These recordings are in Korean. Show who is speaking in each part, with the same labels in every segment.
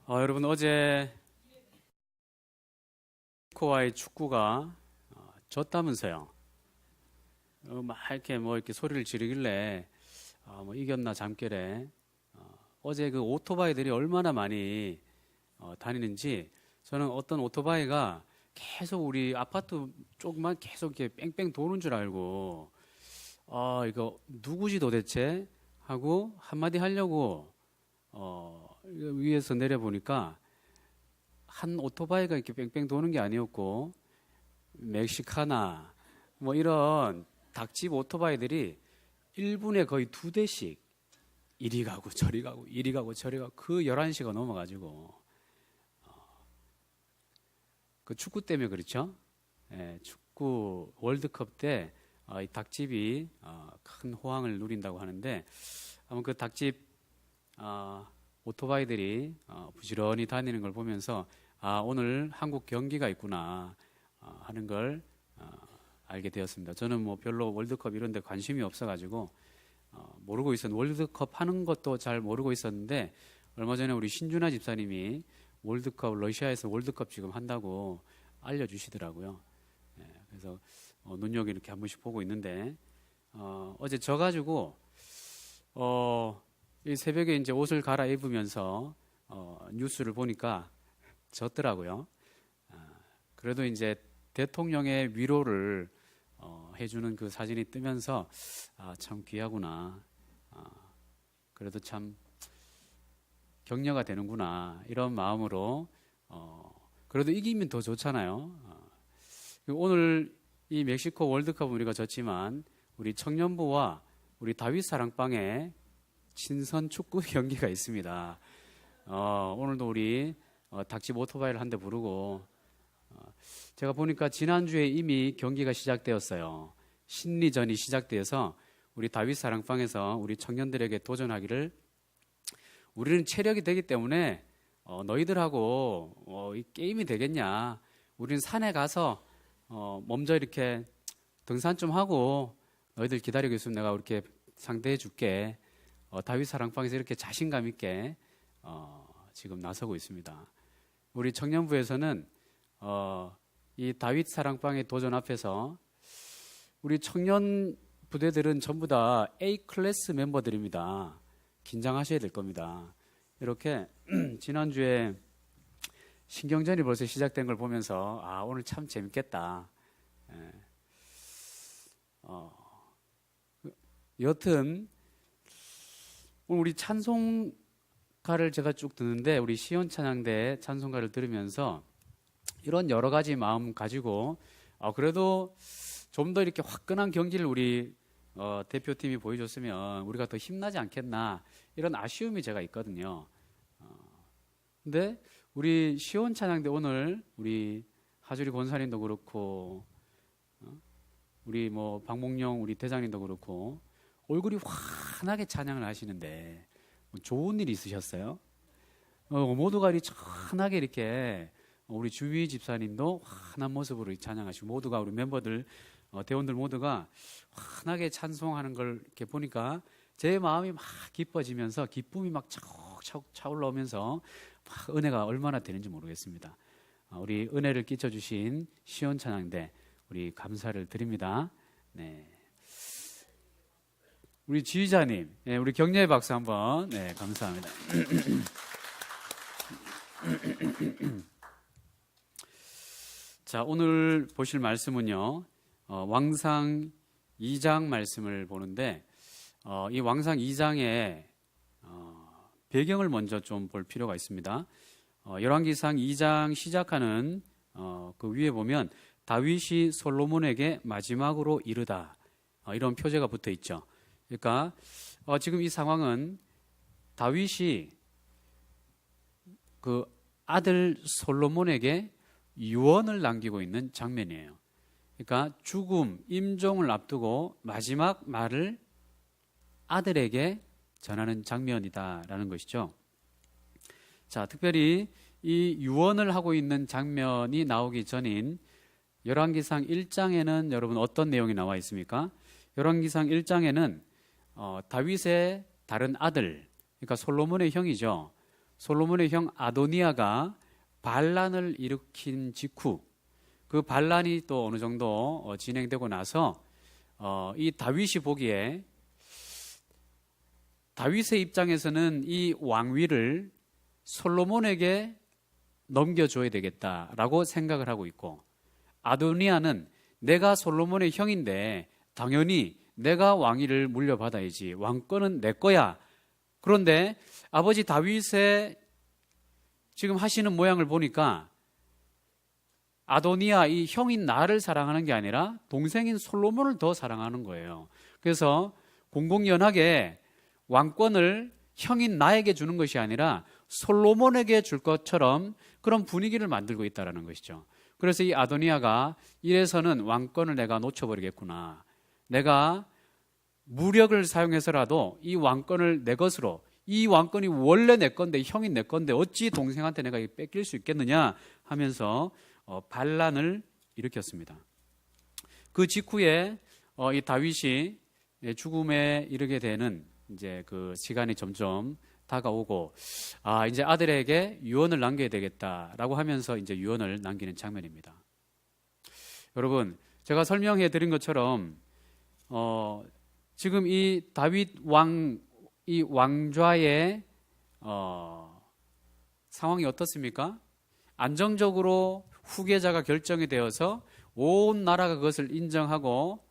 Speaker 1: 여러분 어제 멕시코와의 축구가 졌다면서요. 막 이렇게 이렇게 소리를 지르길래 뭐 이겼나 잠결에 어제 그 오토바이들이 얼마나 많이 다니는지 저는 어떤 오토바이가 계속 우리 아파트 쪽만 계속 이렇게 뺑뺑 도는 줄 알고 이거 누구지 도대체 하고 한마디 하려고 이거 위에서 내려보니까 한 오토바이가 이렇게 뺑뺑 도는 게 아니었고 멕시카나 뭐 이런 닭집 오토바이들이 1분에 거의 2대씩 이리 가고 저리 가고 이리 가고 저리 가고 그 11시가 넘어가지고 그 축구 때문에 그렇죠. 예, 축구 월드컵 때 이 닭집이 큰 호황을 누린다고 하는데 아마 그 닭집 오토바이들이 부지런히 다니는 걸 보면서 오늘 한국 경기가 있구나 하는 걸 알게 되었습니다. 저는 뭐 별로 월드컵 이런 데 관심이 없어가지고 모르고 있었는데 월드컵 하는 것도 잘 모르고 있었는데 얼마 전에 우리 신준아 집사님이 월드컵 러시아에서 월드컵 지금 한다고 알려주시더라고요. 그래서 눈여겨 이렇게 한 번씩 보고 있는데 어제 져가지고 이 새벽에 이제 옷을 갈아입으면서 뉴스를 보니까 졌더라고요. 그래도 이제 대통령의 위로를 해주는 그 사진이 뜨면서 참 귀하구나. 그래도 참 격려가 되는구나. 이런 마음으로 그래도 이기면 더 좋잖아요. 오늘 이 멕시코 월드컵 우리가 졌지만 우리 청년부와 우리 다윗 사랑방에 친선 축구 경기가 있습니다. 오늘도 우리 닭집 오토바이를 한 대 부르고 제가 보니까 지난주에 이미 경기가 시작되었어요. 심리전이 시작되어서 우리 다윗 사랑방에서 우리 청년들에게 도전하기를 우리는 체력이 되기 때문에 너희들하고 이 게임이 되겠냐. 우리는 산에 가서 먼저 이렇게 등산 좀 하고 너희들 기다리고 있으면 내가 이렇게 상대해 줄게. 다윗 사랑방에서 이렇게 자신감 있게 지금 나서고 있습니다. 우리 청년부에서는 이 다윗 사랑방의 도전 앞에서 우리 청년 부대들은 전부 다 A 클래스 멤버들입니다. 긴장하셔야 될 겁니다. 이렇게 지난주에 신경전이 벌써 시작된 걸 보면서 오늘 참 재밌겠다. 여튼 오늘 우리 찬송가를 제가 쭉 듣는데 우리 시온찬양대 찬송가를 들으면서 이런 여러 가지 마음 가지고 그래도 좀 더 이렇게 화끈한 경기를 우리 대표팀이 보여줬으면 우리가 더 힘나지 않겠나 이런 아쉬움이 제가 있거든요. 근데 우리 시온찬양대 오늘 우리 하주리 권사님도 그렇고 우리 뭐 박몽룡 우리 대장님도 그렇고 얼굴이 환하게 찬양을 하시는데 뭐 좋은 일 있으셨어요? 모두가 이렇게 환하게 이렇게 우리 주위 집사님도 환한 모습으로 찬양하시고 모두가 우리 멤버들 대원들 모두가 환하게 찬송하는 걸 이렇게 보니까 제 마음이 막 기뻐지면서 기쁨이 막 차곡차곡 차올라오면서 막 은혜가 얼마나 되는지 모르겠습니다. 우리 은혜를 끼쳐주신 시온찬양대 우리 감사를 드립니다. 네. 우리 지휘자님, 우리 격려의 박수 한번, 감사합니다. 자, 오늘 보실 말씀은요, 왕상 2장 말씀을 보는데, 이 왕상 2장의 배경을 먼저 좀 볼 필요가 있습니다. 열왕기상 2장 시작하는 그 위에 보면 다윗이 솔로몬에게 마지막으로 이르다 이런 표제가 붙어 있죠. 그러니까 지금 이 상황은 다윗이 그 아들 솔로몬에게 유언을 남기고 있는 장면이에요. 그러니까 죽음, 임종을 앞두고 마지막 말을 아들에게 전하는 장면이다라는 것이죠. 자, 특별히 이 유언을 하고 있는 장면이 나오기 전인 열왕기상 1장에는 여러분 어떤 내용이 나와 있습니까? 열왕기상 1장에는 다윗의 다른 아들, 그러니까 솔로몬의 형이죠. 솔로몬의 형 아도니아가 반란을 일으킨 직후 그 반란이 또 어느 정도 진행되고 나서 이 다윗이 보기에 다윗의 입장에서는 이 왕위를 솔로몬에게 넘겨줘야 되겠다라고 생각을 하고 있고, 아도니아는 내가 솔로몬의 형인데 당연히 내가 왕위를 물려받아야지, 왕권은 내 거야. 그런데 아버지 다윗의 지금 하시는 모양을 보니까 아도니아, 이 형인 나를 사랑하는 게 아니라 동생인 솔로몬을 더 사랑하는 거예요. 그래서 공공연하게 왕권을 형인 나에게 주는 것이 아니라 솔로몬에게 줄 것처럼 그런 분위기를 만들고 있다는 것이죠. 그래서 이 아도니아가 이래서는 왕권을 내가 놓쳐버리겠구나, 내가 무력을 사용해서라도 이 왕권을 내 것으로, 이 왕권이 원래 내 건데, 형이 내 건데 어찌 동생한테 내가 뺏길 수 있겠느냐 하면서 반란을 일으켰습니다. 그 직후에 이 다윗이 죽음에 이르게 되는 이제 그 시간이 점점 다가오고, 이제 아들에게 유언을 남겨야 되겠다라고 하면서 이제 유언을 남기는 장면입니다. 여러분, 제가 설명해 드린 것처럼 지금 이 다윗 이 왕좌의 상황이 어떻습니까? 안정적으로 후계자가 결정이 되어서 온 나라가 그것을 인정하고,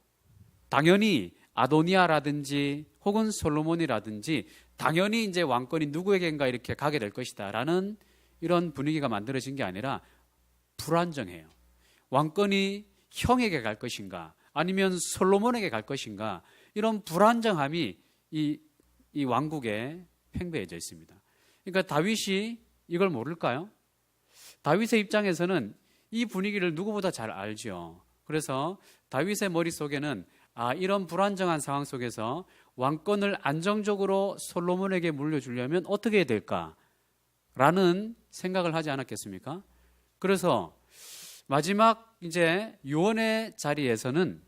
Speaker 1: 당연히 아도니아라든지 혹은 솔로몬이라든지 당연히 이제 왕권이 누구에게인가 이렇게 가게 될 것이다 라는 이런 분위기가 만들어진 게 아니라 불안정해요. 왕권이 형에게 갈 것인가 아니면 솔로몬에게 갈 것인가, 이런 불안정함이 이 왕국에 팽배해져 있습니다. 그러니까 다윗이 이걸 모를까요? 다윗의 입장에서는 이 분위기를 누구보다 잘 알죠. 그래서 다윗의 머릿속에는 이런 불안정한 상황 속에서 왕권을 안정적으로 솔로몬에게 물려주려면 어떻게 해야 될까라는 생각을 하지 않았겠습니까? 그래서 마지막 이제 유언의 자리에서는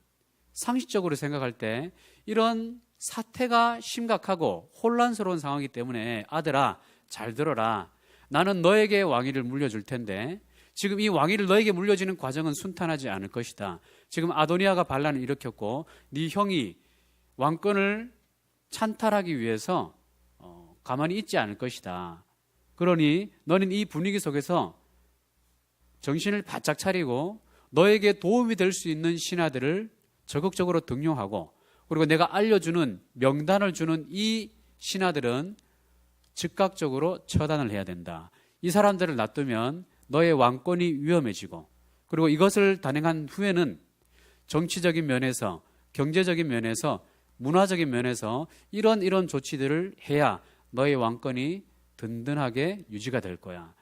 Speaker 1: 상식적으로 생각할 때 이런 사태가 심각하고 혼란스러운 상황이기 때문에 아들아, 잘 들어라. 나는 너에게 왕위를 물려줄 텐데 지금 이 왕위를 너에게 물려주는 과정은 순탄하지 않을 것이다. 지금 아도니아가 반란을 일으켰고 네 형이 왕권을 찬탈하기 위해서 가만히 있지 않을 것이다. 그러니 너는 이 분위기 속에서 정신을 바짝 차리고 너에게 도움이 될 수 있는 신하들을 적극적으로 등용하고, 그리고 내가 알려주는 명단을 주는 이 신하들은 즉각적으로 처단을 해야 된다. 이 사람들을 놔두면 너의 왕권이 위험해지고, 그리고 이것을 단행한 후에는 정치적인 면에서, 경제적인 면에서, 문화적인 면에서 이런 조치들을 해야 너의 왕권이 든든하게 유지가 될 거야.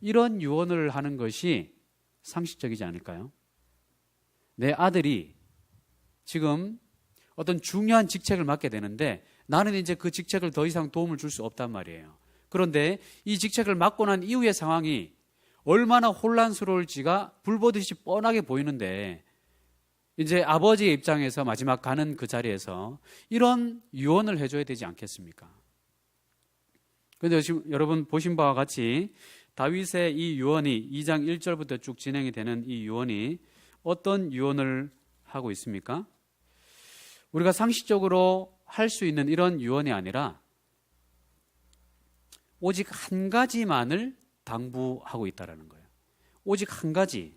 Speaker 1: 이런 유언을 하는 것이 상식적이지 않을까요? 내 아들이 지금 어떤 중요한 직책을 맡게 되는데 나는 이제 그 직책을 더 이상 도움을 줄 수 없단 말이에요. 그런데 이 직책을 맡고 난 이후의 상황이 얼마나 혼란스러울지가 불보듯이 뻔하게 보이는데, 이제 아버지의 입장에서 마지막 가는 그 자리에서 이런 유언을 해줘야 되지 않겠습니까? 그런데 지금 여러분 보신 바와 같이 다윗의 이 유언이 2장 1절부터 쭉 진행이 되는 이 유언이 어떤 유언을 하고 있습니까? 우리가 상식적으로 할 수 있는 이런 유언이 아니라 오직 한 가지만을 당부하고 있다는 거예요. 오직 한 가지.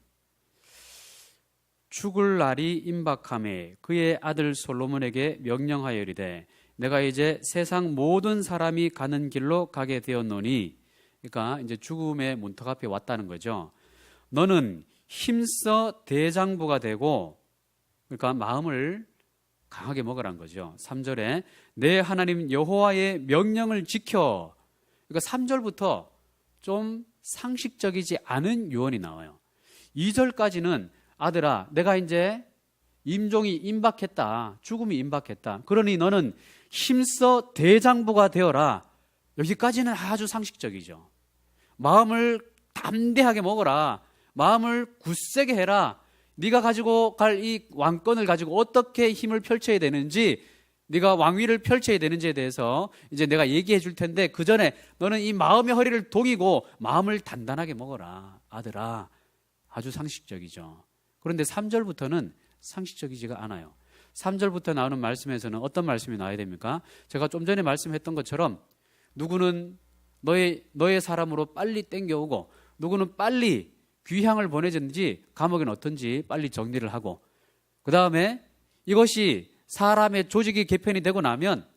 Speaker 1: 죽을 날이 임박함에 그의 아들 솔로몬에게 명령하여 이르되 내가 이제 세상 모든 사람이 가는 길로 가게 되었노니, 그러니까 이제 죽음의 문턱 앞에 왔다는 거죠. 너는 힘써 대장부가 되고, 그러니까 마음을 강하게 먹으라는 거죠. 3절에 내 하나님 여호와의 명령을 지켜. 그러니까 3절부터 좀 상식적이지 않은 유언이 나와요. 2절까지는 아들아, 내가 이제 임종이 임박했다. 죽음이 임박했다. 그러니 너는 힘써 대장부가 되어라. 여기까지는 아주 상식적이죠. 마음을 담대하게 먹어라. 마음을 굳세게 해라. 네가 가지고 갈 이 왕권을 가지고 어떻게 힘을 펼쳐야 되는지 네가 왕위를 펼쳐야 되는지에 대해서 이제 내가 얘기해 줄 텐데, 그 전에 너는 이 마음의 허리를 동이고 마음을 단단하게 먹어라. 아들아. 아주 상식적이죠. 그런데 3절부터는 상식적이지가 않아요. 3절부터 나오는 말씀에서는 어떤 말씀이 나와야 됩니까? 제가 좀 전에 말씀했던 것처럼 누구는 너의 사람으로 빨리 땡겨오고, 누구는 빨리 귀향을 보내든지 감옥에 넣든지 빨리 정리를 하고, 그 다음에 이것이 사람의 조직이 개편이 되고 나면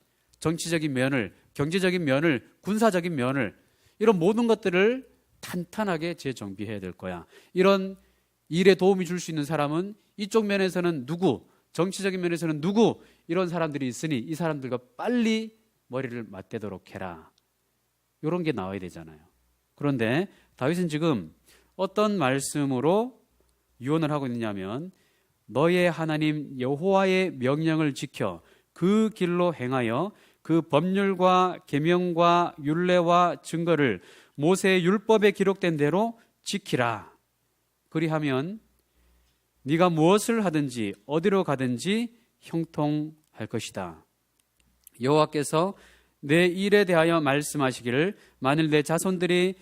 Speaker 1: 정치적인 면을, 경제적인 면을, 군사적인 면을, 이런 모든 것들을 탄탄하게 재정비해야 될 거야. 이런 일에 도움이 줄 수 있는 사람은 이쪽 면에서는 누구, 정치적인 면에서는 누구, 이런 사람들이 있으니 이 사람들과 빨리 머리를 맞대도록 해라. 이런 게 나와야 되잖아요. 그런데 다윗은 지금 어떤 말씀으로 유언을 하고 있느냐면, 너의 하나님 여호와의 명령을 지켜 그 길로 행하여 그 법률과 계명과 율례와 증거를 모세의 율법에 기록된 대로 지키라. 그리하면 네가 무엇을 하든지 어디로 가든지 형통할 것이다. 여호와께서 내 일에 대하여 말씀하시기를, 만일 내 자손들이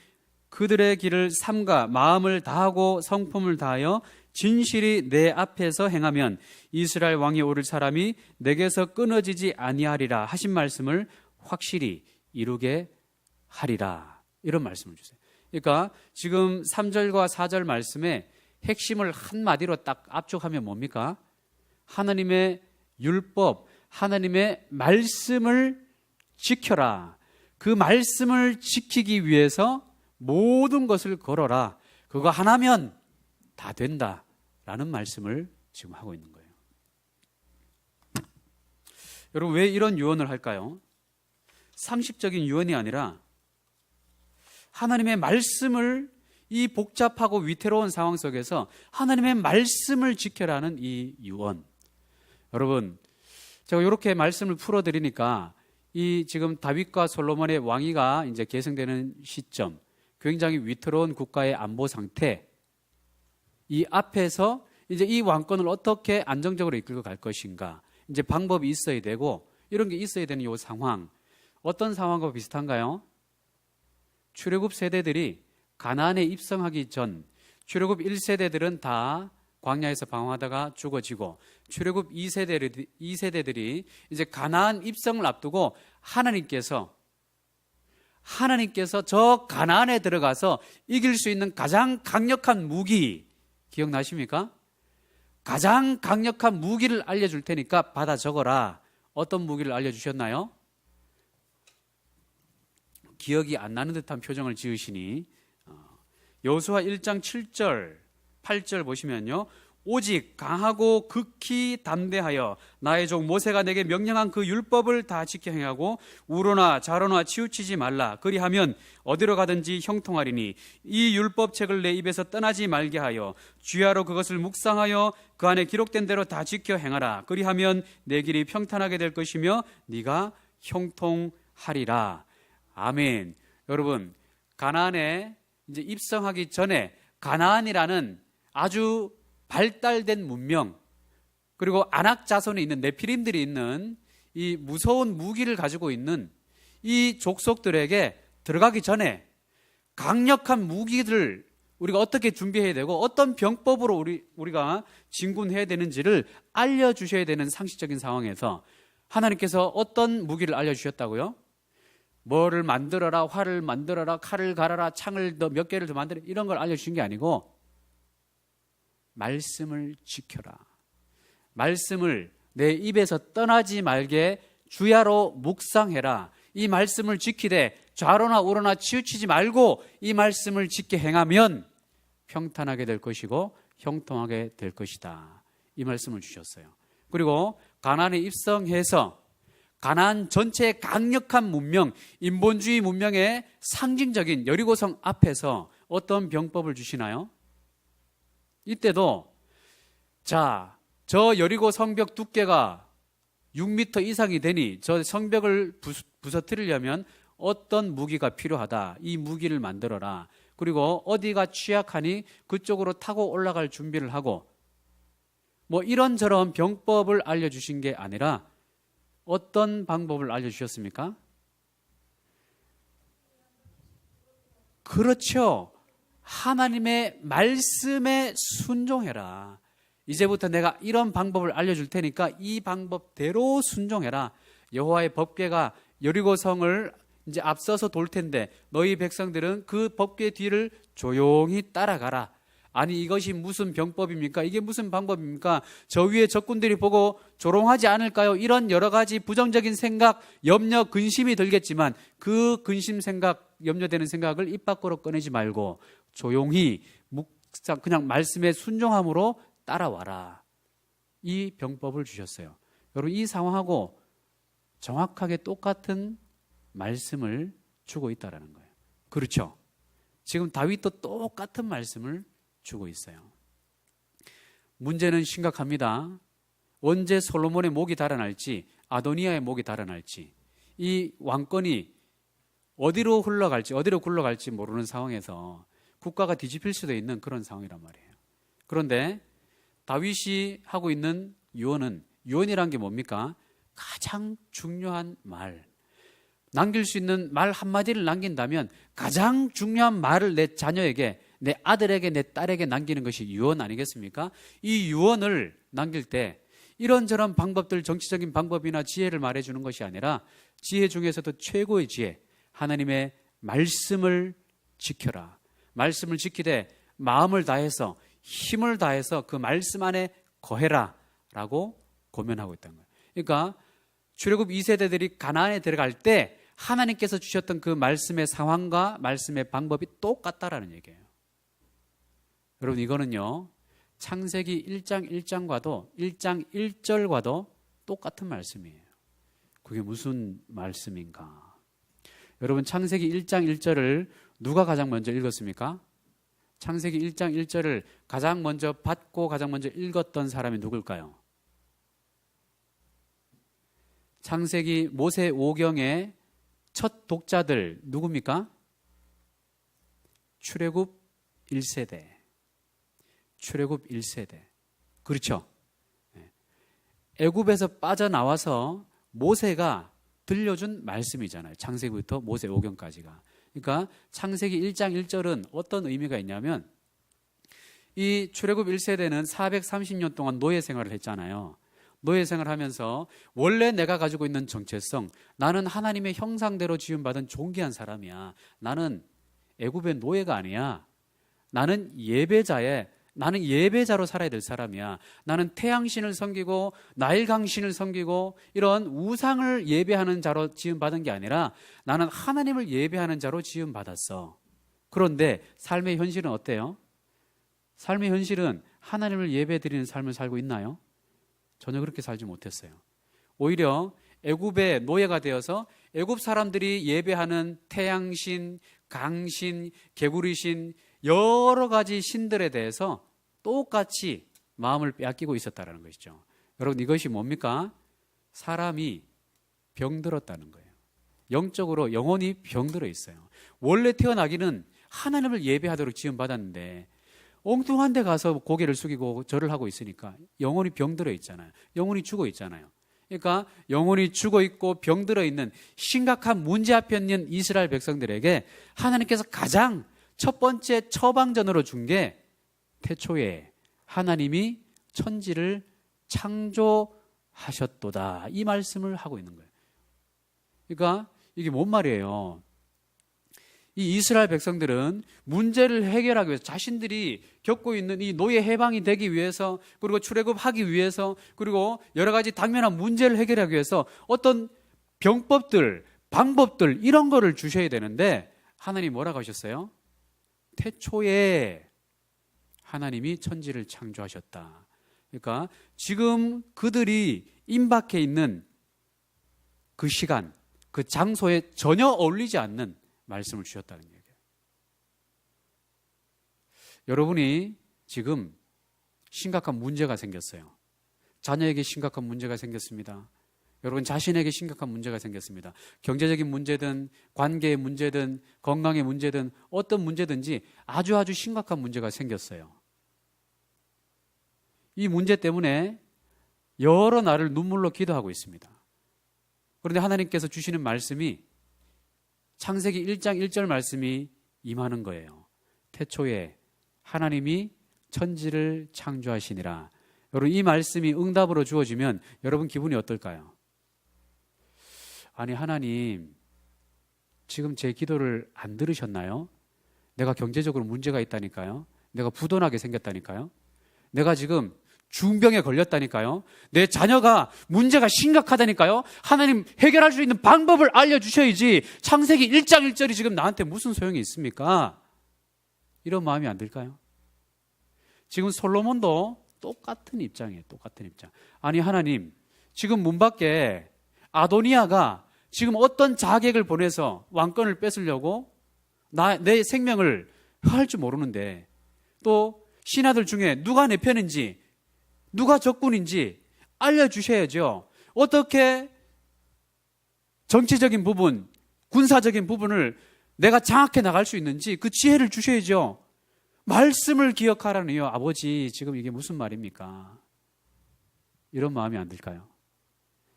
Speaker 1: 그들의 길을 삼가 마음을 다하고 성품을 다하여 진실이 내 앞에서 행하면 이스라엘 왕이 오를 사람이 내게서 끊어지지 아니하리라 하신 말씀을 확실히 이루게 하리라. 이런 말씀을 주세요. 그러니까 지금 3절과 4절 말씀에 핵심을 한마디로 딱 압축하면 뭡니까? 하나님의 율법, 하나님의 말씀을 지켜라. 그 말씀을 지키기 위해서 모든 것을 걸어라. 그거 하나면 다 된다라는 말씀을 지금 하고 있는 거예요. 여러분, 왜 이런 유언을 할까요? 상식적인 유언이 아니라 하나님의 말씀을, 이 복잡하고 위태로운 상황 속에서 하나님의 말씀을 지켜라는 이 유언. 여러분, 제가 이렇게 말씀을 풀어드리니까 이 지금 다윗과 솔로몬의 왕위가 이제 계승되는 시점, 굉장히 위태로운 국가의 안보 상태, 이 앞에서 이제 이 왕권을 어떻게 안정적으로 이끌고 갈 것인가, 이제 방법이 있어야 되고 이런 게 있어야 되는 이 상황, 어떤 상황과 비슷한가요? 출애굽 세대들이 가나안에 입성하기 전, 출애굽 1세대들은 다 광야에서 방황하다가 죽어지고, 출애굽 2세대들이 이제 가나안 입성을 앞두고 하나님께서 저 가나안에 들어가서 이길 수 있는 가장 강력한 무기, 기억나십니까? 가장 강력한 무기를 알려줄 테니까 받아 적어라. 어떤 무기를 알려주셨나요? 기억이 안 나는 듯한 표정을 지으시니, 여호수아 1장 7절 8절 보시면요, 오직 강하고 극히 담대하여 나의 종 모세가 내게 명령한 그 율법을 다 지켜 행하고 우로나 좌로나 치우치지 말라. 그리하면 어디로 가든지 형통하리니 이 율법책을 내 입에서 떠나지 말게 하여 주야로 그것을 묵상하여 그 안에 기록된 대로 다 지켜 행하라. 그리하면 내 길이 평탄하게 될 것이며 네가 형통하리라. 아멘. 여러분, 가나안에 이제 입성하기 전에 가나안이라는 아주 발달된 문명, 그리고 아낙 자손에 있는 네피림들이 있는 이 무서운 무기를 가지고 있는 이 족속들에게 들어가기 전에 강력한 무기들 우리가 어떻게 준비해야 되고 어떤 병법으로 우리가 진군해야 되는지를 알려주셔야 되는 상식적인 상황에서 하나님께서 어떤 무기를 알려주셨다고요? 뭐를 만들어라, 활을 만들어라, 칼을 갈아라, 창을 더 몇 개를 더 만들어라, 이런 걸 알려주신 게 아니고 말씀을 지켜라. 말씀을 내 입에서 떠나지 말게 주야로 묵상해라. 이 말씀을 지키되 좌로나 우로나 치우치지 말고 이 말씀을 지켜 행하면 평탄하게 될 것이고 형통하게 될 것이다. 이 말씀을 주셨어요. 그리고 가나안에 입성해서 가나안 전체의 강력한 문명, 인본주의 문명의 상징적인 여리고성 앞에서 어떤 병법을 주시나요? 이때도 저 여리고 성벽 두께가 6m 이상이 되니 저 성벽을 부서뜨리려면 어떤 무기가 필요하다. 이 무기를 만들어라. 그리고 어디가 취약하니 그쪽으로 타고 올라갈 준비를 하고, 뭐 이런저런 병법을 알려주신 게 아니라 어떤 방법을 알려주셨습니까? 그렇죠. 하나님의 말씀에 순종해라. 이제부터 내가 이런 방법을 알려줄 테니까 이 방법대로 순종해라. 여호와의 법궤가 여리고성을 이제 앞서서 돌 텐데 너희 백성들은 그 법궤 뒤를 조용히 따라가라. 아니 이것이 무슨 병법입니까? 이게 무슨 방법입니까? 저 위에 적군들이 보고 조롱하지 않을까요? 이런 여러 가지 부정적인 생각, 염려, 근심이 들겠지만 그 근심 생각, 염려되는 생각을 입 밖으로 꺼내지 말고 조용히 그냥 말씀에 순종함으로 따라와라. 이 병법을 주셨어요. 여러분 이 상황하고 정확하게 똑같은 말씀을 주고 있다는 거예요. 그렇죠? 지금 다윗도 똑같은 말씀을 주고 있어요. 문제는 심각합니다. 언제 솔로몬의 목이 달아날지, 아도니아의 목이 달아날지, 이 왕권이 어디로 흘러갈지, 어디로 굴러갈지 모르는 상황에서 국가가 뒤집힐 수도 있는 그런 상황이란 말이에요. 그런데 다윗이 하고 있는 유언이란 게 뭡니까? 가장 중요한 말, 남길 수 있는 말 한마디를 남긴다면 가장 중요한 말을 내 자녀에게, 내 아들에게, 내 딸에게 남기는 것이 유언 아니겠습니까? 이 유언을 남길 때 이런저런 방법들, 정치적인 방법이나 지혜를 말해주는 것이 아니라 지혜 중에서도 최고의 지혜, 하나님의 말씀을 지켜라. 말씀을 지키되 마음을 다해서, 힘을 다해서 그 말씀 안에 거해라 라고 고면하고 있다는 거예요. 그러니까 출애굽 2세대들이 가나안에 들어갈 때 하나님께서 주셨던 그 말씀의 상황과 말씀의 방법이 똑같다라는 얘기예요. 여러분 이거는요, 창세기 1장 1장과도 1장 1절과도 똑같은 말씀이에요. 그게 무슨 말씀인가? 여러분 창세기 1장 1절을 누가 가장 먼저 읽었습니까? 창세기 1장 1절을 가장 먼저 받고 가장 먼저 읽었던 사람이 누굴까요? 창세기 모세 오경의 첫 독자들 누굽니까? 출애굽 1세대. 출애굽 1세대. 그렇죠? 애굽에서 빠져나와서 모세가 들려준 말씀이잖아요. 창세기부터 모세 오경까지가. 그러니까 창세기 1장 1절은 어떤 의미가 있냐면 이 출애굽 1세대는 430년 동안 노예 생활을 했잖아요. 노예 생활을 하면서 원래 내가 가지고 있는 정체성, 나는 하나님의 형상대로 지음받은 존귀한 사람이야. 나는 애굽의 노예가 아니야. 나는 예배자로 살아야 될 사람이야. 나는 태양신을 섬기고 나일강신을 섬기고 이런 우상을 예배하는 자로 지음받은 게 아니라 나는 하나님을 예배하는 자로 지음받았어. 그런데 삶의 현실은 어때요? 삶의 현실은 하나님을 예배드리는 삶을 살고 있나요? 전혀 그렇게 살지 못했어요. 오히려 애굽의 노예가 되어서 애굽 사람들이 예배하는 태양신, 강신, 개구리신 여러 가지 신들에 대해서 똑같이 마음을 빼앗기고 있었다는 것이죠. 여러분 이것이 뭡니까? 사람이 병들었다는 거예요. 영적으로 영혼이 병들어 있어요. 원래 태어나기는 하나님을 예배하도록 지음받았는데 엉뚱한 데 가서 고개를 숙이고 절을 하고 있으니까 영혼이 병들어 있잖아요. 영혼이 죽어 있잖아요. 그러니까 영혼이 죽어 있고 병들어 있는 심각한 문제 앞에 있는 이스라엘 백성들에게 하나님께서 가장 첫 번째 처방전으로 준 게 태초에 하나님이 천지를 창조하셨도다. 이 말씀을 하고 있는 거예요. 그러니까 이게 뭔 말이에요? 이 이스라엘 백성들은 문제를 해결하기 위해서 자신들이 겪고 있는 이 노예 해방이 되기 위해서 그리고 출애굽하기 위해서 그리고 여러 가지 당면한 문제를 해결하기 위해서 어떤 병법들, 방법들 이런 거를 주셔야 되는데 하나님이 뭐라고 하셨어요? 태초에 하나님이 천지를 창조하셨다. 그러니까 지금 그들이 임박해 있는 그 시간, 그 장소에 전혀 어울리지 않는 말씀을 주셨다는 얘기예요. 여러분이 지금 심각한 문제가 생겼어요. 자녀에게 심각한 문제가 생겼습니다. 여러분 자신에게 심각한 문제가 생겼습니다. 경제적인 문제든 관계의 문제든 건강의 문제든 어떤 문제든지 아주 심각한 문제가 생겼어요. 이 문제 때문에 여러 날을 눈물로 기도하고 있습니다. 그런데 하나님께서 주시는 말씀이 창세기 1장 1절 말씀이 임하는 거예요. 태초에 하나님이 천지를 창조하시니라. 여러분, 이 말씀이 응답으로 주어지면 여러분 기분이 어떨까요? 아니, 하나님 지금 제 기도를 안 들으셨나요? 내가 경제적으로 문제가 있다니까요. 내가 부도나게 생겼다니까요. 내가 지금 중병에 걸렸다니까요. 내 자녀가 문제가 심각하다니까요. 하나님 해결할 수 있는 방법을 알려주셔야지 창세기 1장 1절이 지금 나한테 무슨 소용이 있습니까? 이런 마음이 안 들까요? 지금 솔로몬도 똑같은 입장이에요. 똑같은 입장. 아니, 하나님 지금 문 밖에 아도니아가 지금 어떤 자객을 보내서 왕권을 뺏으려고 내 생명을 할 줄 모르는데, 또 신하들 중에 누가 내 편인지 누가 적군인지 알려주셔야죠. 어떻게 정치적인 부분, 군사적인 부분을 내가 장악해 나갈 수 있는지 그 지혜를 주셔야죠. 말씀을 기억하라니요. 아버지 지금 이게 무슨 말입니까? 이런 마음이 안 들까요?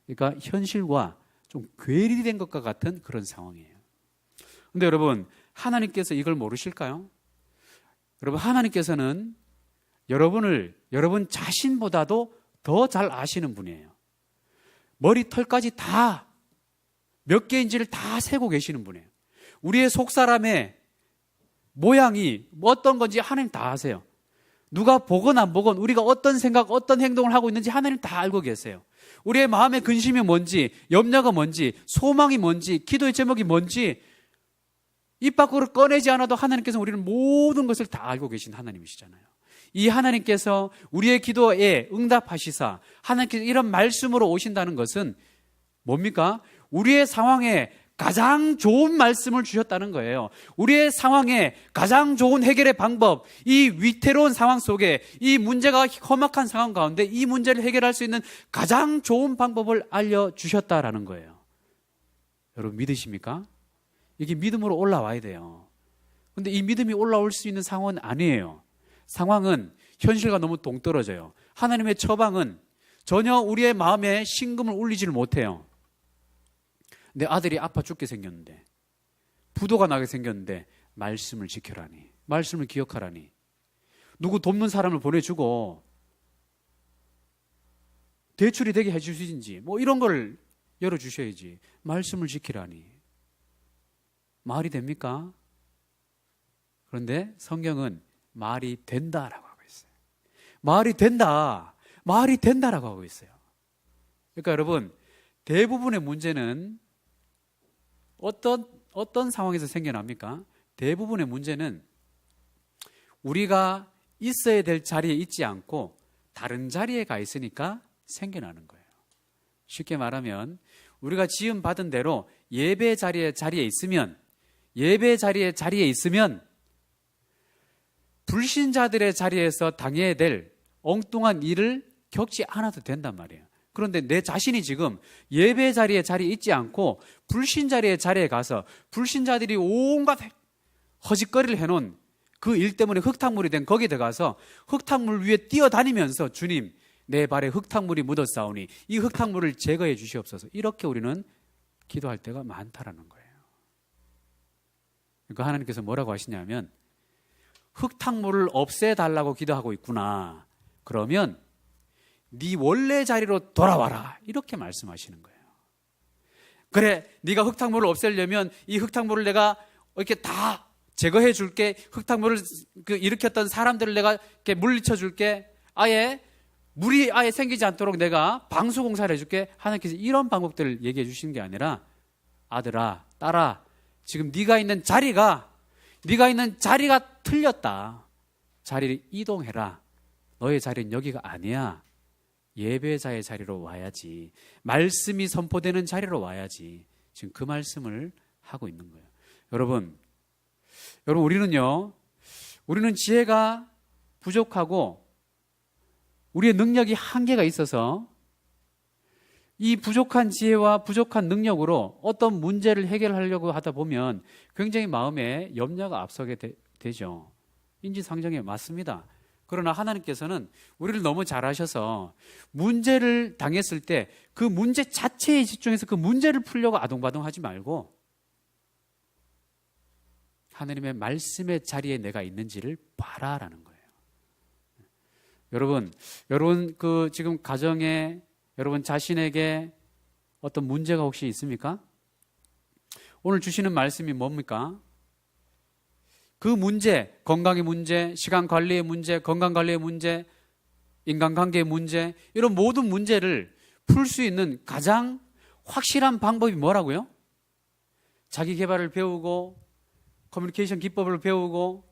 Speaker 1: 그러니까 현실과 좀 괴리된 것과 같은 그런 상황이에요. 그런데 여러분, 하나님께서 이걸 모르실까요? 여러분, 하나님께서는 여러분 자신보다도 더 잘 아시는 분이에요. 머리털까지 다 몇 개인지를 다 세고 계시는 분이에요. 우리의 속사람의 모양이 어떤 건지 하나님 다 아세요. 누가 보건 안 보건 우리가 어떤 생각, 어떤 행동을 하고 있는지 하나님 다 알고 계세요. 우리의 마음의 근심이 뭔지, 염려가 뭔지, 소망이 뭔지, 기도의 제목이 뭔지 입 밖으로 꺼내지 않아도 하나님께서 우리는 모든 것을 다 알고 계신 하나님이시잖아요. 이 하나님께서 우리의 기도에 응답하시사 하나님께서 이런 말씀으로 오신다는 것은 뭡니까? 우리의 상황에 가장 좋은 말씀을 주셨다는 거예요. 우리의 상황에 가장 좋은 해결의 방법, 이 위태로운 상황 속에, 이 문제가 험악한 상황 가운데 이 문제를 해결할 수 있는 가장 좋은 방법을 알려주셨다라는 거예요. 여러분 믿으십니까? 이게 믿음으로 올라와야 돼요. 그런데 이 믿음이 올라올 수 있는 상황은 아니에요. 상황은 현실과 너무 동떨어져요. 하나님의 처방은 전혀 우리의 마음에 심금을 울리지를 못해요. 내 아들이 아파 죽게 생겼는데, 부도가 나게 생겼는데 말씀을 지켜라니, 말씀을 기억하라니, 누구 돕는 사람을 보내주고 대출이 되게 해주시든지 뭐 이런 걸 열어주셔야지 말씀을 지키라니 말이 됩니까? 그런데 성경은 말이 된다라고 하고 있어요. 말이 된다, 말이 된다라고 하고 있어요. 그러니까 여러분, 대부분의 문제는 어떤 상황에서 생겨납니까? 대부분의 문제는 우리가 있어야 될 자리에 있지 않고 다른 자리에 가 있으니까 생겨나는 거예요. 쉽게 말하면 우리가 지음 받은 대로 예배 자리에 있으면 불신자들의 자리에서 당해야 될 엉뚱한 일을 겪지 않아도 된단 말이에요. 그런데 내 자신이 지금 예배 자리에 있지 않고 불신자리의 자리에 가서 불신자들이 온갖 허짓거리를 해놓은 그 일 때문에 흙탕물이 된 거기에 들어가서 흙탕물 위에 뛰어다니면서 주님, 내 발에 흙탕물이 묻었사오니 이 흙탕물을 제거해 주시옵소서, 이렇게 우리는 기도할 때가 많다라는 거예요. 그러니까 하나님께서 뭐라고 하시냐면, 흙탕물을 없애달라고 기도하고 있구나. 그러면 네 원래 자리로 돌아와라, 이렇게 말씀하시는 거예요. 그래, 네가 흙탕물을 없애려면 이 흙탕물을 내가 이렇게 다 제거해 줄게. 흙탕물을 일으켰던 사람들을 내가 이렇게 물리쳐 줄게. 아예 물이 아예 생기지 않도록 내가 방수 공사를 해줄게. 하나님께서 이런 방법들을 얘기해 주시는 게 아니라, 아들아, 딸아, 지금 네가 있는 자리가 틀렸다. 자리를 이동해라. 너의 자리는 여기가 아니야. 예배자의 자리로 와야지. 말씀이 선포되는 자리로 와야지. 지금 그 말씀을 하고 있는 거예요. 여러분 우리는 지혜가 부족하고 우리의 능력이 한계가 있어서 이 부족한 지혜와 부족한 능력으로 어떤 문제를 해결하려고 하다 보면 굉장히 마음에 염려가 앞서게 되죠. 인지상정에 맞습니다. 그러나 하나님께서는 우리를 너무 잘 아셔서 문제를 당했을 때 그 문제 자체에 집중해서 그 문제를 풀려고 아동바동하지 말고 하나님의 말씀의 자리에 내가 있는지를 봐라라는 거예요. 여러분 그 지금 가정에 여러분 자신에게 어떤 문제가 혹시 있습니까? 오늘 주시는 말씀이 뭡니까? 그 문제, 건강의 문제, 시간 관리의 문제, 건강 관리의 문제, 인간관계의 문제, 이런 모든 문제를 풀 수 있는 가장 확실한 방법이 뭐라고요? 자기 개발을 배우고 커뮤니케이션 기법을 배우고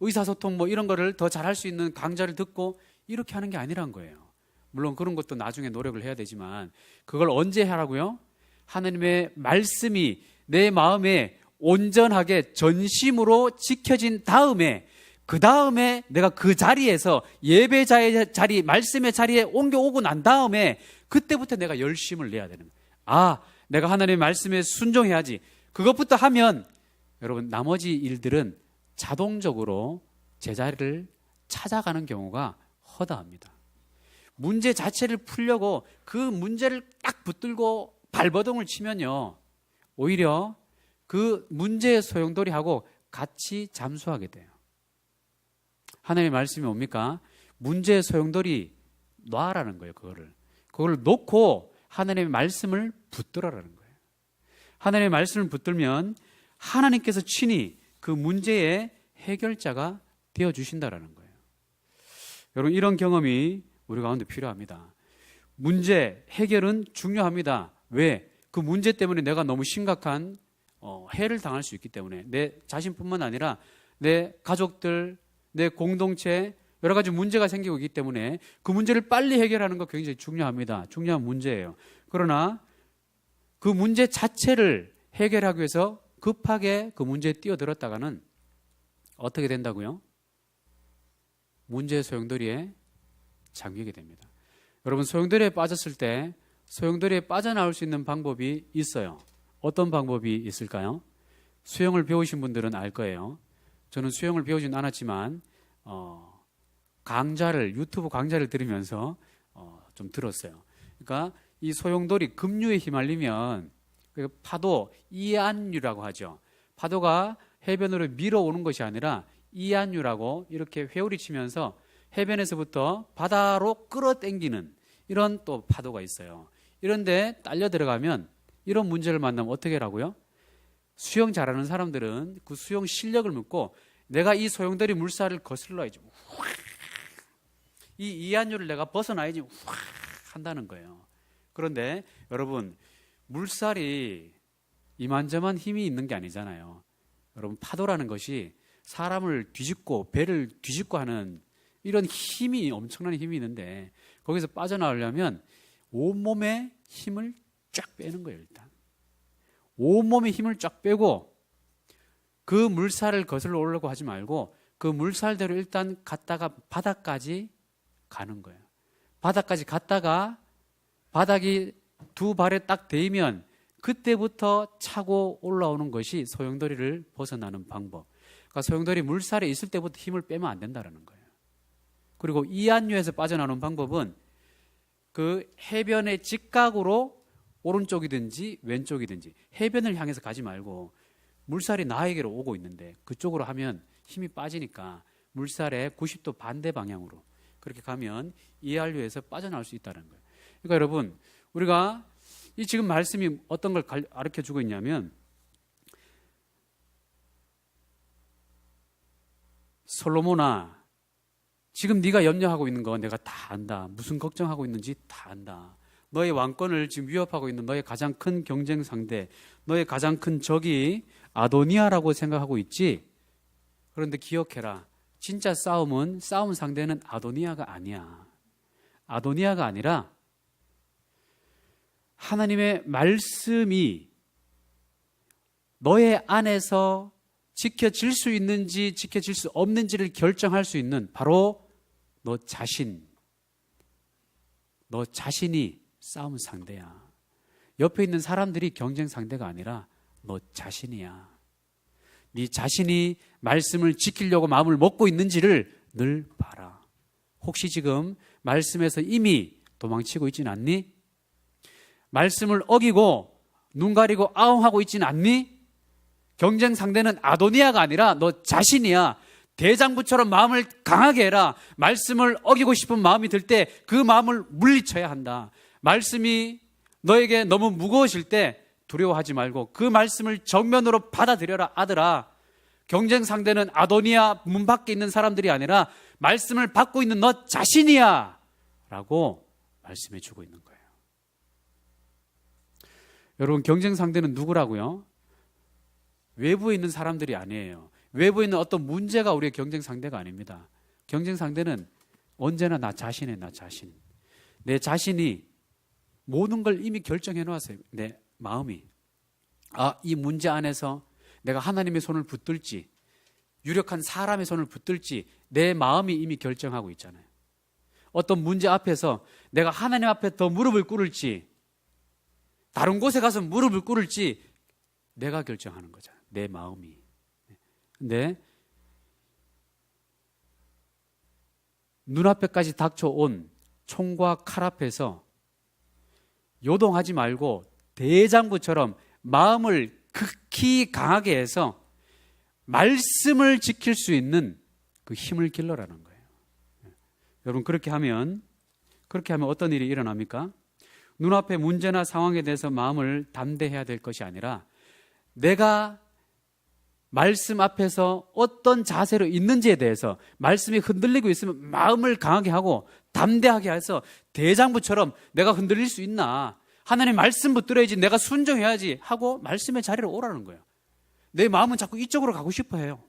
Speaker 1: 의사소통 뭐 이런 거를 더 잘할 수 있는 강좌를 듣고 이렇게 하는 게 아니란 거예요. 물론 그런 것도 나중에 노력을 해야 되지만 그걸 언제 하라고요? 하나님의 말씀이 내 마음에 온전하게 전심으로 지켜진 다음에 그 다음에 내가 그 자리에서 예배자의 자리, 말씀의 자리에 옮겨오고 난 다음에 그때부터 내가 열심을 내야 되는 거예요. 내가 하나님의 말씀에 순종해야지. 그것부터 하면 여러분 나머지 일들은 자동적으로 제자리를 찾아가는 경우가 허다합니다. 문제 자체를 풀려고 그 문제를 딱 붙들고 발버둥을 치면요, 오히려 그 문제의 소용돌이하고 같이 잠수하게 돼요. 하나님의 말씀이 뭡니까? 문제의 소용돌이 놔라는 거예요. 그걸 놓고 하나님의 말씀을 붙들어라는 거예요. 하나님의 말씀을 붙들면 하나님께서 친히 그 문제의 해결자가 되어주신다라는 거예요. 여러분 이런 경험이 우리 가운데 필요합니다. 문제 해결은 중요합니다. 왜? 그 문제 때문에 내가 너무 심각한 해를 당할 수 있기 때문에 내 자신뿐만 아니라 내 가족들, 내 공동체 여러 가지 문제가 생기고 있기 때문에 그 문제를 빨리 해결하는 거 굉장히 중요합니다. 중요한 문제예요. 그러나 그 문제 자체를 해결하기 위해서 급하게 그 문제에 뛰어들었다가는 어떻게 된다고요? 문제의 소용돌이에 잠기게 됩니다. 여러분 소용돌이에 빠졌을 때 소용돌이에 빠져나올 수 있는 방법이 있어요. 어떤 방법이 있을까요? 수영을 배우신 분들은 알 거예요. 저는 수영을 배우진 않았지만 유튜브 강좌를 들으면서 좀 들었어요. 그러니까 이 소용돌이 급류에 휘말리면 파도 이안류라고 하죠. 파도가 해변으로 밀어오는 것이 아니라 이안류라고 이렇게 회오리 치면서 해변에서부터 바다로 끌어당기는 이런 또 파도가 있어요. 이런데 딸려 들어가면 이런 문제를 만나면 어떻게 하라고요? 수영 잘하는 사람들은 그 수영 실력을 묻고 내가 이 소용돌이 물살을 거슬러야지. 이 이안류를 내가 벗어나야지. 한다는 거예요. 그런데 여러분 물살이 이만저만 힘이 있는 게 아니잖아요. 여러분 파도라는 것이 사람을 뒤집고 배를 뒤집고 하는 이런 힘이 엄청난 힘이 있는데 거기서 빠져나오려면 온몸에 힘을 쫙 빼는 거예요. 일단 온몸에 힘을 쫙 빼고 그 물살을 거슬러 오려고 하지 말고 그 물살대로 일단 갔다가 바닥까지 가는 거예요. 바닥까지 갔다가 바닥이 두 발에 딱 대이면 그때부터 차고 올라오는 것이 소용돌이를 벗어나는 방법. 그러니까 소용돌이 물살에 있을 때부터 힘을 빼면 안 된다는 거예요. 그리고 이안류에서 빠져나오는 방법은 그 해변의 직각으로 오른쪽이든지 왼쪽이든지 해변을 향해서 가지 말고 물살이 나에게로 오고 있는데 그쪽으로 하면 힘이 빠지니까 물살의 90도 반대 방향으로 그렇게 가면 이안류에서 빠져나올 수 있다는 거예요. 그러니까 여러분 우리가 이 지금 말씀이 어떤 걸 가르쳐 주고 있냐면 솔로몬아 지금 네가 염려하고 있는 거 내가 다 안다. 무슨 걱정하고 있는지 다 안다. 너의 왕권을 지금 위협하고 있는 너의 가장 큰 경쟁 상대, 너의 가장 큰 적이 아도니아라고 생각하고 있지? 그런데 기억해라. 진짜 싸움 상대는 아도니아가 아니야. 아도니아가 아니라 하나님의 말씀이 너의 안에서 지켜질 수 있는지 지켜질 수 없는지를 결정할 수 있는 바로 너 자신이 싸움 상대야. 옆에 있는 사람들이 경쟁 상대가 아니라 너 자신이야. 네 자신이 말씀을 지키려고 마음을 먹고 있는지를 늘 봐라. 혹시 지금 말씀에서 이미 도망치고 있지는 않니? 말씀을 어기고 눈 가리고 아웅하고 있지는 않니? 경쟁 상대는 아도니아가 아니라 너 자신이야. 대장부처럼 마음을 강하게 해라. 말씀을 어기고 싶은 마음이 들 때 그 마음을 물리쳐야 한다. 말씀이 너에게 너무 무거워질 때 두려워하지 말고 그 말씀을 정면으로 받아들여라. 아들아, 경쟁 상대는 아도니아 문 밖에 있는 사람들이 아니라 말씀을 받고 있는 너 자신이야 라고 말씀해 주고 있는 거예요. 여러분, 경쟁 상대는 누구라고요? 외부에 있는 사람들이 아니에요. 외부에 있는 어떤 문제가 우리의 경쟁 상대가 아닙니다. 경쟁 상대는 언제나 나 자신이에요. 나 자신. 내 자신이 모든 걸 이미 결정해 놓았어요. 내 마음이. 이 문제 안에서 내가 하나님의 손을 붙들지 유력한 사람의 손을 붙들지 내 마음이 이미 결정하고 있잖아요. 어떤 문제 앞에서 내가 하나님 앞에 더 무릎을 꿇을지 다른 곳에 가서 무릎을 꿇을지 내가 결정하는 거잖아요. 내 마음이. 근데 눈앞에까지 닥쳐온 총과 칼 앞에서 요동하지 말고 대장부처럼 마음을 극히 강하게 해서 말씀을 지킬 수 있는 그 힘을 길러라는 거예요. 여러분, 그렇게 하면 어떤 일이 일어납니까? 눈앞의 문제나 상황에 대해서 마음을 담대해야 될 것이 아니라 내가 말씀 앞에서 어떤 자세로 있는지에 대해서 말씀이 흔들리고 있으면 마음을 강하게 하고 담대하게 해서 대장부처럼 내가 흔들릴 수 있나? 하나님 말씀 붙들어야지, 내가 순종해야지 하고 말씀의 자리로 오라는 거예요. 내 마음은 자꾸 이쪽으로 가고 싶어 해요.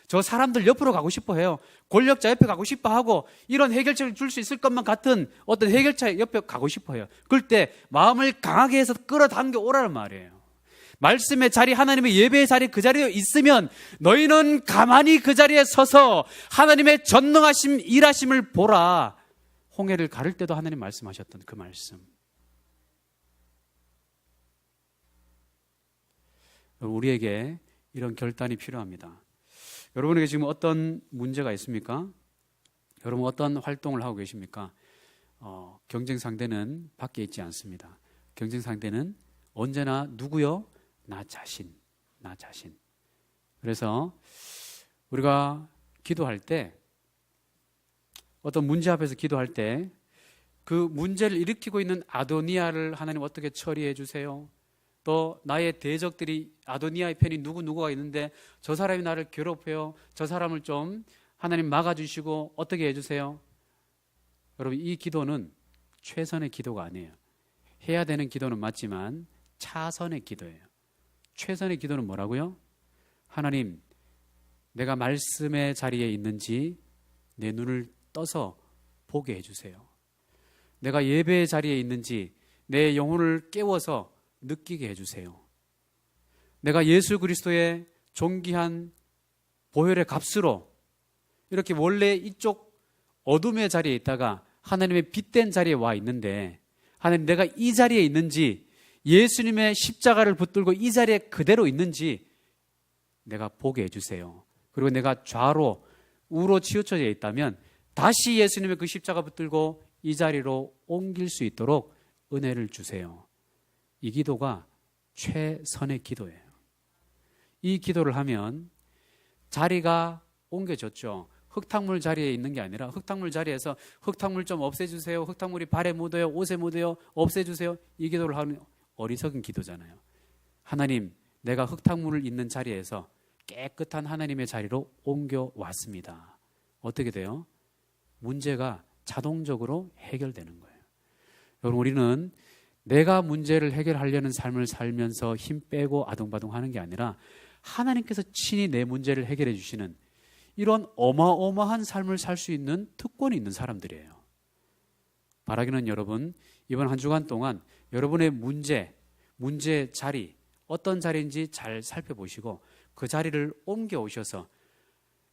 Speaker 1: 저 사람들 옆으로 가고 싶어 해요. 권력자 옆에 가고 싶어 하고 이런 해결책을 줄 수 있을 것만 같은 어떤 해결자 옆에 가고 싶어 해요. 그럴 때 마음을 강하게 해서 끌어당겨 오라는 말이에요. 말씀의 자리, 하나님의 예배의 자리, 그 자리에 있으면 너희는 가만히 그 자리에 서서 하나님의 전능하심, 일하심을 보라. 홍해를 가를 때도 하나님 말씀하셨던 그 말씀. 우리에게 이런 결단이 필요합니다. 여러분에게 지금 어떤 문제가 있습니까? 여러분 어떤 활동을 하고 계십니까? 경쟁 상대는 밖에 있지 않습니다. 경쟁 상대는 언제나 누구요? 나 자신. 그래서 우리가 기도할 때, 어떤 문제 앞에서 기도할 때 그 문제를 일으키고 있는 아도니아를 하나님 어떻게 처리해 주세요? 또 나의 대적들이 아도니아의 편이 누구가 있는데 저 사람이 나를 괴롭혀요. 저 사람을 좀 하나님 막아주시고 어떻게 해주세요? 여러분, 이 기도는 최선의 기도가 아니에요. 해야 되는 기도는 맞지만 차선의 기도예요. 최선의 기도는 뭐라고요? 하나님, 내가 말씀의 자리에 있는지 내 눈을 떠서 보게 해주세요. 내가 예배의 자리에 있는지 내 영혼을 깨워서 느끼게 해주세요. 내가 예수 그리스도의 존귀한 보혈의 값으로 이렇게 원래 이쪽 어둠의 자리에 있다가 하나님의 빛된 자리에 와 있는데, 하나님 내가 이 자리에 있는지, 예수님의 십자가를 붙들고 이 자리에 그대로 있는지 내가 보게 해주세요. 그리고 내가 좌로 우로 치우쳐져 있다면 다시 예수님의 그 십자가 붙들고 이 자리로 옮길 수 있도록 은혜를 주세요. 이 기도가 최선의 기도예요. 이 기도를 하면 자리가 옮겨졌죠. 흙탕물 자리에 있는 게 아니라 흙탕물 자리에서 흙탕물 좀 없애주세요. 흙탕물이 발에 묻어요. 옷에 묻어요. 없애주세요. 이 기도를 하는 어리석은 기도잖아요. 하나님, 내가 흙탕물을 있는 자리에서 깨끗한 하나님의 자리로 옮겨왔습니다. 어떻게 돼요? 문제가 자동적으로 해결되는 거예요. 여러분, 우리는 내가 문제를 해결하려는 삶을 살면서 힘 빼고 아둥바둥 하는 게 아니라 하나님께서 친히 내 문제를 해결해 주시는 이런 어마어마한 삶을 살 수 있는 특권이 있는 사람들이에요. 바라기는 여러분, 이번 한 주간 동안 여러분의 문제 자리, 어떤 자리인지 잘 살펴보시고 그 자리를 옮겨 오셔서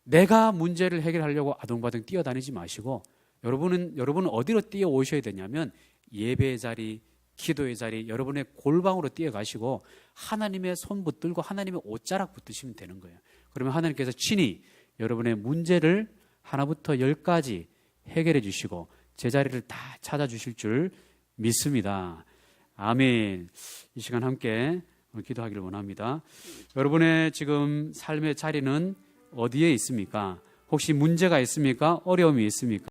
Speaker 1: 내가 문제를 해결하려고 아둥바둥 뛰어다니지 마시고 여러분은 어디로 뛰어 오셔야 되냐면 예배의 자리, 기도의 자리, 여러분의 골방으로 뛰어가시고 하나님의 손 붙들고 하나님의 옷자락 붙드시면 되는 거예요. 그러면 하나님께서 친히 여러분의 문제를 하나부터 10까지 해결해 주시고 제자리를 다 찾아주실 줄 믿습니다. 아멘. 이 시간 함께 기도하기를 원합니다. 여러분의 지금 삶의 자리는 어디에 있습니까? 혹시 문제가 있습니까? 어려움이 있습니까?